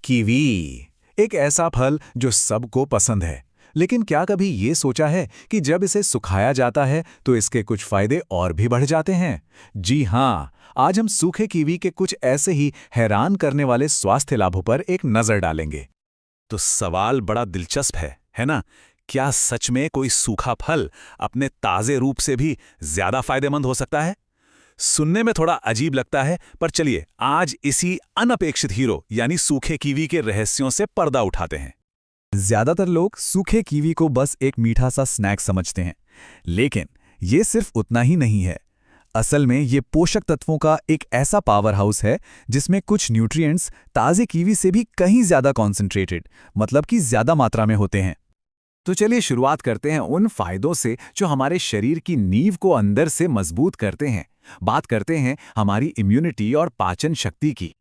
Kiwi, एक ऐसा फल जो सबको पसंद है। लेकिन क्या कभी ये सोचा है कि जब इसे सुखाया जाता है तो इसके कुछ फायदे और भी बढ़ जाते हैं? जी हाँ, आज हम सूखे कीवी के कुछ ऐसे ही हैरान करने वाले स्वास्थ्य लाभों पर एक नजर डालेंगे। तो सवाल बड़ा दिलचस्प है ना? क्या सच में कोई सूखा फल अपने ताजे रूप से भी ज्यादा फायदेमंद हो सकता है? सुनने में थोड़ा अजीब लगता है, पर चलिए आज इसी अनपेक्षित हीरो यानी सूखे कीवी के रहस्यों से पर्दा उठाते हैं। ज्यादातर लोग सूखे कीवी को बस एक मीठा सा स्नैक समझते हैं, लेकिन ये सिर्फ उतना ही नहीं है। असल में ये पोषक तत्वों का एक ऐसा पावर हाउस है जिसमें कुछ न्यूट्रिएंट्स ताजे कीवी से भी कहीं ज्यादा कॉन्सेंट्रेटेड, मतलब कि ज्यादा मात्रा में होते हैं। तो चलिए शुरुआत करते हैं उन फायदों से जो हमारे शरीर की नींव को अंदर से मजबूत करते हैं। बात करते हैं हमारी इम्यूनिटी और पाचन शक्ति की।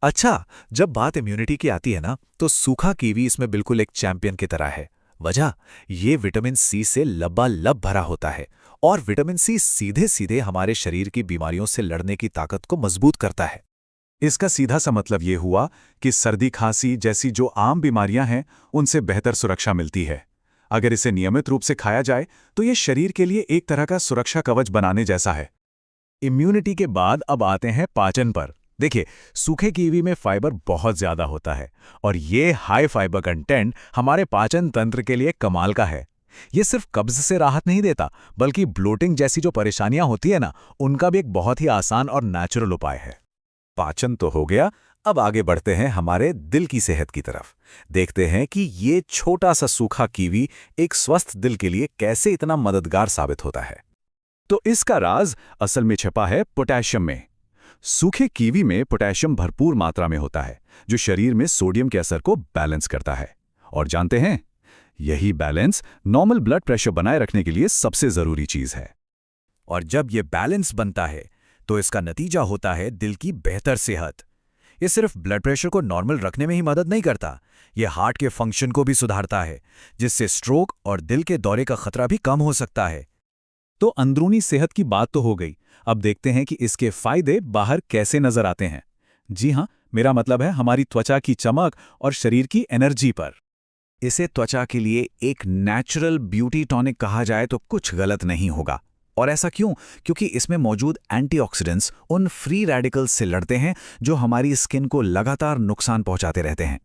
अच्छा, जब बात इम्यूनिटी की आती है ना, तो सूखा कीवी इसमें बिल्कुल एक चैंपियन की तरह है। वजह, ये विटामिन सी से लबालब भरा होता है और विटामिन सी सीधे सीधे हमारे शरीर की बीमारियों से लड़ने की ताकत को मजबूत करता है। इसका सीधा सा मतलब ये हुआ कि सर्दी खांसी जैसी जो आम बीमारियां हैं उनसे बेहतर सुरक्षा मिलती है। अगर इसे नियमित रूप से खाया जाए तो ये शरीर के लिए एक तरह का सुरक्षा कवच बनाने जैसा है। इम्यूनिटी के बाद अब आते हैं पाचन पर। देखिए, सूखे कीवी में फाइबर बहुत ज्यादा होता है और ये हाई फाइबर कंटेंट हमारे पाचन तंत्र के लिए कमाल का है। ये सिर्फ कब्ज से राहत नहीं देता, बल्कि ब्लोटिंग जैसी जो परेशानियां होती है ना, उनका भी एक बहुत ही आसान और नेचुरल उपाय है। पाचन तो हो गया, अब आगे बढ़ते हैं हमारे दिल की सेहत की तरफ। देखते हैं कि ये छोटा सा सूखा कीवी एक स्वस्थ दिल के लिए कैसे इतना मददगार साबित होता है। तो इसका राज असल में छिपा है पोटेशियम में। सूखे कीवी में पोटेशियम भरपूर मात्रा में होता है, जो शरीर में सोडियम के असर को बैलेंस करता है। और जानते हैं, यही बैलेंस नॉर्मल ब्लड प्रेशर बनाए रखने के लिए सबसे जरूरी चीज है। और जब ये बैलेंस बनता है तो इसका नतीजा होता है दिल की बेहतर सेहत। ये सिर्फ ब्लड प्रेशर को नॉर्मल रखने में ही मदद नहीं करता, ये हार्ट के फंक्शन को भी सुधारता है, जिससे स्ट्रोक और दिल के दौरे का खतरा भी कम हो सकता है। तो अंदरूनी सेहत की बात तो हो गई, अब देखते हैं कि इसके फायदे बाहर कैसे नजर आते हैं। जी हाँ, मेरा मतलब है हमारी त्वचा की चमक और शरीर की एनर्जी पर। इसे त्वचा के लिए एक नेचुरल ब्यूटी टॉनिक कहा जाए तो कुछ गलत नहीं होगा। और ऐसा क्यों? क्योंकि इसमें मौजूद एंटीऑक्सीडेंट्स उन फ्री रेडिकल्स से लड़ते हैं जो हमारी स्किन को लगातार नुकसान पहुंचाते रहते हैं।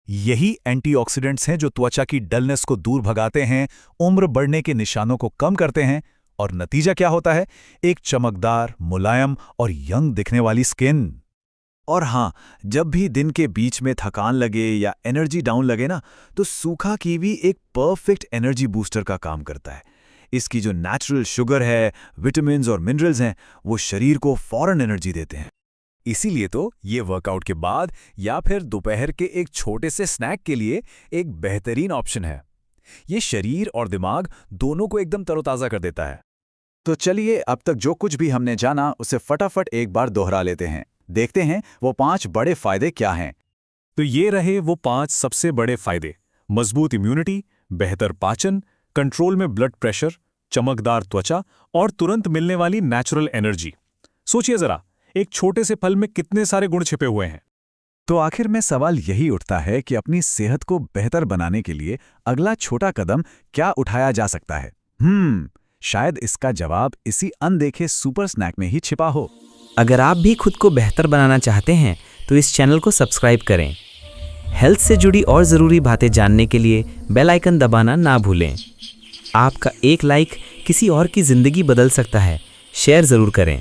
यही एंटीऑक्सीडेंट्स हैं जो त्वचा की डलनेस को दूर भगाते हैं, उम्र बढ़ने के निशानों को कम करते हैं। और नतीजा क्या होता है? एक चमकदार, मुलायम और यंग दिखने वाली स्किन। और हाँ, जब भी दिन के बीच में थकान लगे या एनर्जी डाउन लगे ना, तो सूखा कीवी एक परफेक्ट एनर्जी बूस्टर का काम करता है। इसकी जो नेचुरल शुगर है, विटामिन्स और मिनरल्स हैं, वो शरीर को फौरन एनर्जी देते हैं। इसीलिए तो ये वर्कआउट के बाद या फिर दोपहर के एक छोटे से स्नैक के लिए एक बेहतरीन ऑप्शन है। ये शरीर और दिमाग दोनों को एकदम तरोताज़ा कर देता है। तो चलिए, अब तक जो कुछ भी हमने जाना उसे फटाफट एक बार दोहरा लेते हैं। देखते हैं वो 5 बड़े फायदे क्या हैं। तो ये रहे वो 5 सबसे बड़े फायदे: मजबूत इम्यूनिटी, बेहतर पाचन, कंट्रोल में ब्लड प्रेशर, चमकदार त्वचा और तुरंत मिलने वाली नेचुरल एनर्जी। सोचिए जरा, एक छोटे से फल में कितने सारे गुण छिपे हुए हैं। तो आखिर में सवाल यही उठता है कि अपनी सेहत को बेहतर बनाने के लिए अगला छोटा कदम क्या उठाया जा सकता है? शायद इसका जवाब इसी अनदेखे सुपर स्नैक में ही छिपा हो। अगर आप भी खुद को बेहतर बनाना चाहते हैं तो इस चैनल को सब्सक्राइब करें। हेल्थ से जुड़ी और ज़रूरी बातें जानने के लिए बेल आइकन दबाना ना भूलें। आपका एक लाइक किसी और की ज़िंदगी बदल सकता है, शेयर ज़रूर करें।